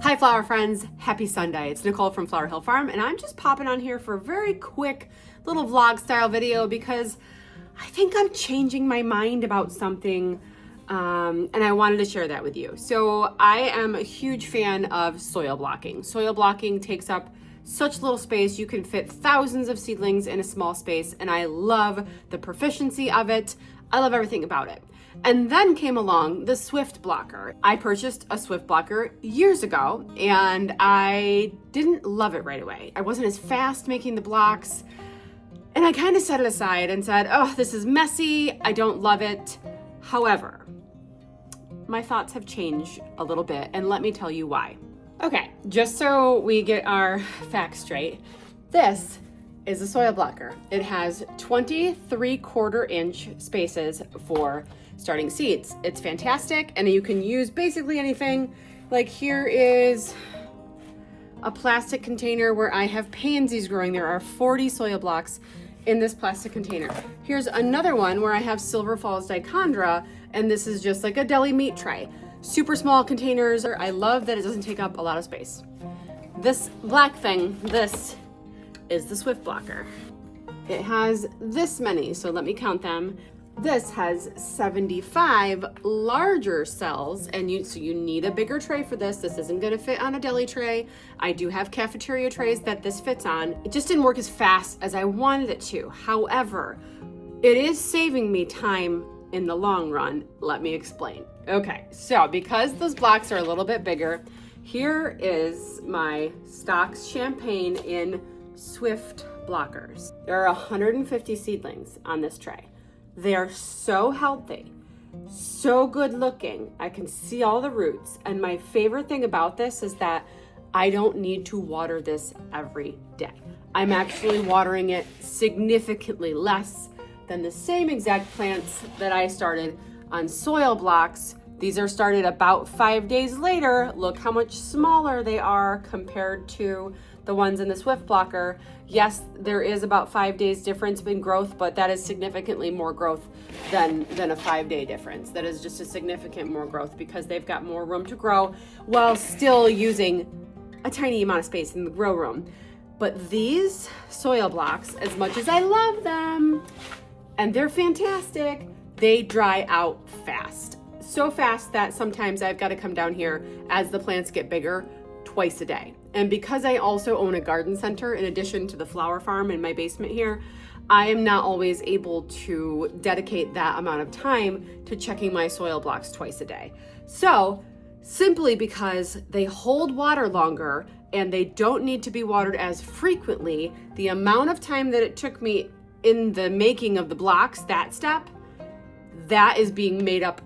Hi flower friends, happy Sunday. It's Nicole from Flower Hill Farm and I'm just popping on here for a very quick little vlog style video because I think I'm changing my mind about something and I wanted to share that with you. So I am a huge fan of soil blocking. Soil blocking takes up such little space. You can fit thousands of seedlings in a small space and I love the proficiency of it. I love everything about it. And then came along the Swift blocker. I purchased a Swift blocker years ago and I didn't love it right away. I wasn't as fast making the blocks and I kind of set it aside and said, oh, this is messy. I don't love it. However, my thoughts have changed a little bit and let me tell you why. Okay, just so we get our facts straight, this is a soil blocker. It has 23/4 inch spaces for starting seeds. It's fantastic and you can use basically anything. Like here is a plastic container where I have pansies growing. There are 40 soil blocks in this plastic container. Here's another one where I have Silver Falls dichondra and this is just like a deli meat tray. Super small containers. I love that it doesn't take up a lot of space. This black thing, this is the Swift blocker. It has this many, so let me count them. This has 75 larger cells, and so you need a bigger tray for this. This isn't gonna fit on a deli tray. I do have cafeteria trays that this fits on. It just didn't work as fast as I wanted it to. However, it is saving me time in the long run. Let me explain. Okay, so because those blocks are a little bit bigger, here is my Stocks Champagne in Swift blockers. There are 150 seedlings on this tray. They are so healthy, so good looking. I can see all the roots. And my favorite thing about this is that I don't need to water this every day. I'm actually watering it significantly less than the same exact plants that I started on soil blocks. These are started about 5 days later. Look how much smaller they are compared to the ones in the Swift blocker. Yes, there is about 5 days difference in growth, but that is significantly more growth than a 5-day difference. That is just a significant more growth because they've got more room to grow while still using a tiny amount of space in the grow room. But these soil blocks, as much as I love them, and they're fantastic, they dry out fast. So fast that sometimes I've got to come down here as the plants get bigger twice a day. And because I also own a garden center in addition to the flower farm in my basement here, I am not always able to dedicate that amount of time to checking my soil blocks twice a day. So simply because they hold water longer and they don't need to be watered as frequently, the amount of time that it took me in the making of the blocks, that step, that is being made up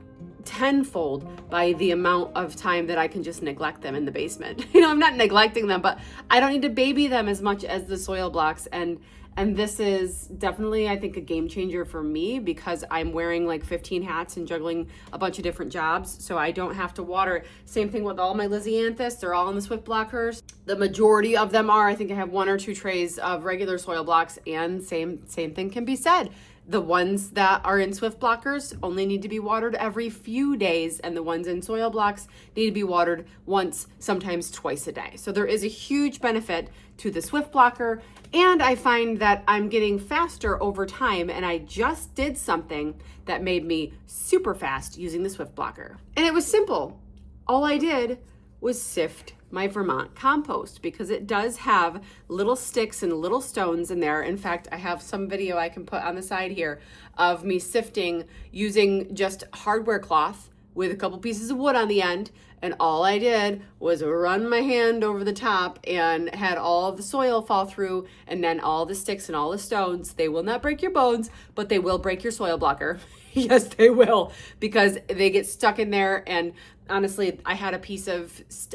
tenfold by the amount of time that I can just neglect them in the basement. You know, I'm not neglecting them, but I don't need to baby them as much as the soil blocks. And this is definitely, I think, a game changer for me because I'm wearing like 15 hats and juggling a bunch of different jobs. So I don't have to water. Same thing with all my Lysianthus. They're all in the Swift blockers. The majority of them are. I think I have 1 or 2 trays of regular soil blocks, and same thing can be said. The ones that are in Swift blockers only need to be watered every few days, and the ones in soil blocks need to be watered once, sometimes twice a day. So there is a huge benefit to the Swift blocker, and I find that I'm getting faster over time, and I just did something that made me super fast using the Swift blocker. And it was simple. All I did was sift my Vermont compost because it does have little sticks and little stones in there. In fact, I have some video I can put on the side here of me sifting using just hardware cloth with a couple pieces of wood on the end. And all I did was run my hand over the top and had all of the soil fall through, and then all the sticks and all the stones. They will not break your bones, but they will break your soil blocker. Yes, they will, because they get stuck in there. And honestly, I had a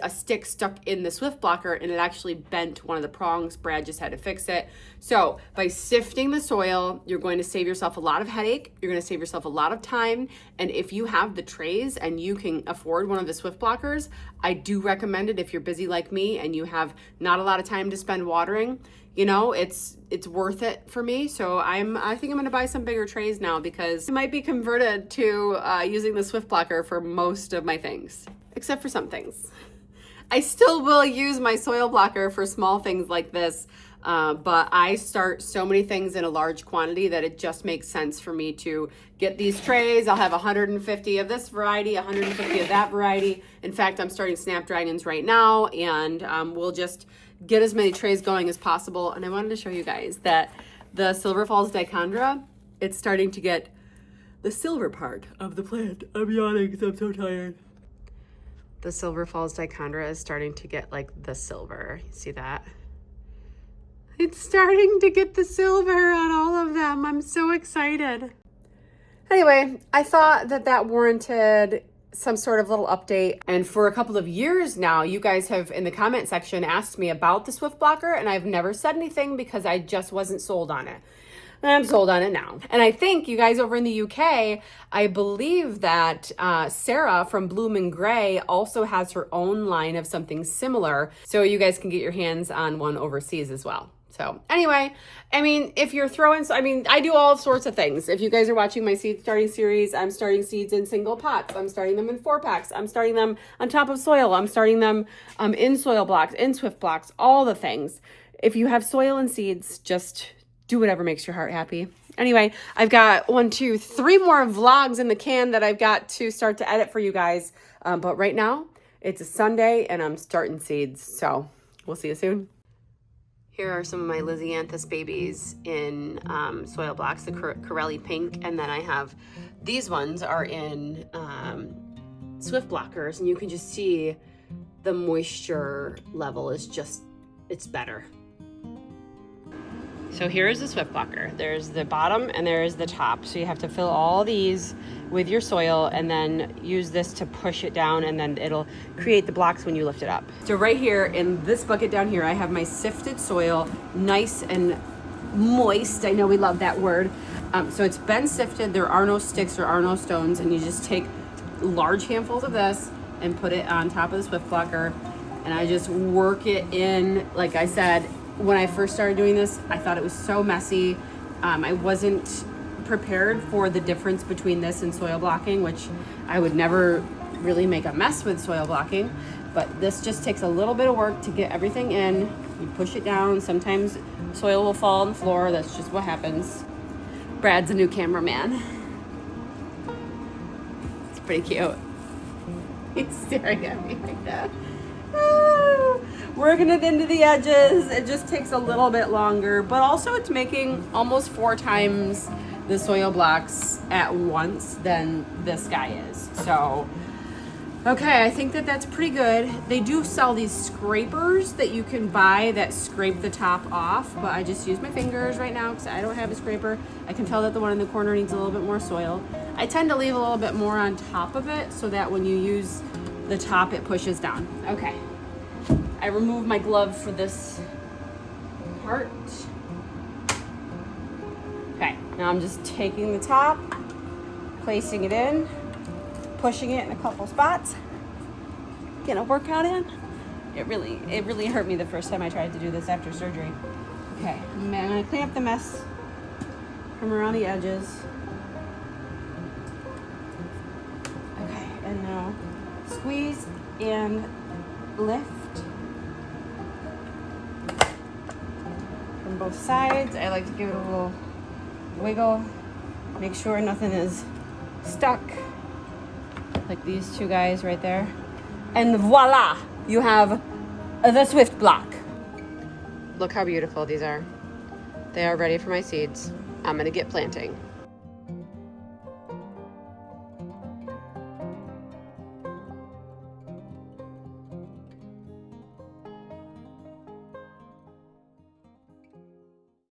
stick stuck in the Swift blocker and it actually bent one of the prongs. Brad just had to fix it. So by sifting the soil, you're going to save yourself a lot of headache. You're going to save yourself a lot of time. And if you have the trays and you can afford one of the Swift blockers, I do recommend it if you're busy like me and you have not a lot of time to spend watering. You know, it's worth it for me. So I think I'm going to buy some bigger trays now because I might be converted to using the Swift blocker for most of my things, except for some things. I still will use my soil blocker for small things like this, but I start so many things in a large quantity that it just makes sense for me to get these trays. I'll have 150 of this variety, 150 of that variety. In fact, I'm starting Snapdragons right now, and we'll just get as many trays going as possible. And I wanted to show you guys that the Silver Falls dichondra, it's starting to get the silver part of the plant. I'm yawning because I'm so tired. The Silver Falls dichondra is starting to get like the silver. You see that? It's starting to get the silver on all of them. I'm so excited. Anyway, I thought that that warranted some sort of little update. And for a couple of years now, you guys have in the comment section asked me about the Swift Blocker, and I've never said anything because I just wasn't sold on it. And I'm sold on it now. And I think you guys over in the UK, I believe that Sarah from Bloom and Gray also has her own line of something similar. So you guys can get your hands on one overseas as well. So anyway, I mean, if you're throwing, I do all sorts of things. If you guys are watching my seed starting series, I'm starting seeds in single pots. I'm starting them in 4-packs. I'm starting them on top of soil. I'm starting them in soil blocks, in Swift blocks, all the things. If you have soil and seeds, just do whatever makes your heart happy. Anyway, I've got 1, 2, 3 more vlogs in the can that I've got to start to edit for you guys. But right now, it's a Sunday and I'm starting seeds. So we'll see you soon. Here are some of my Lysianthus babies in soil blocks, the Corelli Pink. And then I have, these ones are in Swift blockers. And you can just see the moisture level is just, it's better. So here is the Swift blocker. There's the bottom and there is the top. So you have to fill all these with your soil and then use this to push it down, and then it'll create the blocks when you lift it up. So right here in this bucket down here, I have my sifted soil, nice and moist. I know we love that word. So it's been sifted. There are no sticks, there are no stones, and you just take large handfuls of this and put it on top of the Swift blocker. And I just work it in. Like I said, when I first started doing this, I thought it was so messy. I wasn't prepared for the difference between this and soil blocking, which I would never really make a mess with soil blocking. But this just takes a little bit of work to get everything in. You push it down. Sometimes soil will fall on the floor. That's just what happens. Brad's a new cameraman. It's pretty cute. He's staring at me like that. Working it into the edges. It just takes a little bit longer, but also it's making almost 4 times the soil blocks at once than this guy is. So, okay, I think that that's pretty good. They do sell these scrapers that you can buy that scrape the top off, but I just use my fingers right now because I don't have a scraper. I can tell that the one in the corner needs a little bit more soil. I tend to leave a little bit more on top of it so that when you use the top, it pushes down. Okay. I removed my glove for this part. Okay, now I'm just taking the top, placing it in, pushing it in a couple spots, getting a workout in. It really hurt me the first time I tried to do this after surgery. Okay, I'm gonna clean up the mess from around the edges. Okay, and now squeeze and lift. From both sides. I like to give it a little wiggle, make sure nothing is stuck, like these 2 guys right there. And voila, you have the Swift block. Look how beautiful these are. They are ready for my seeds. I'm gonna get planting.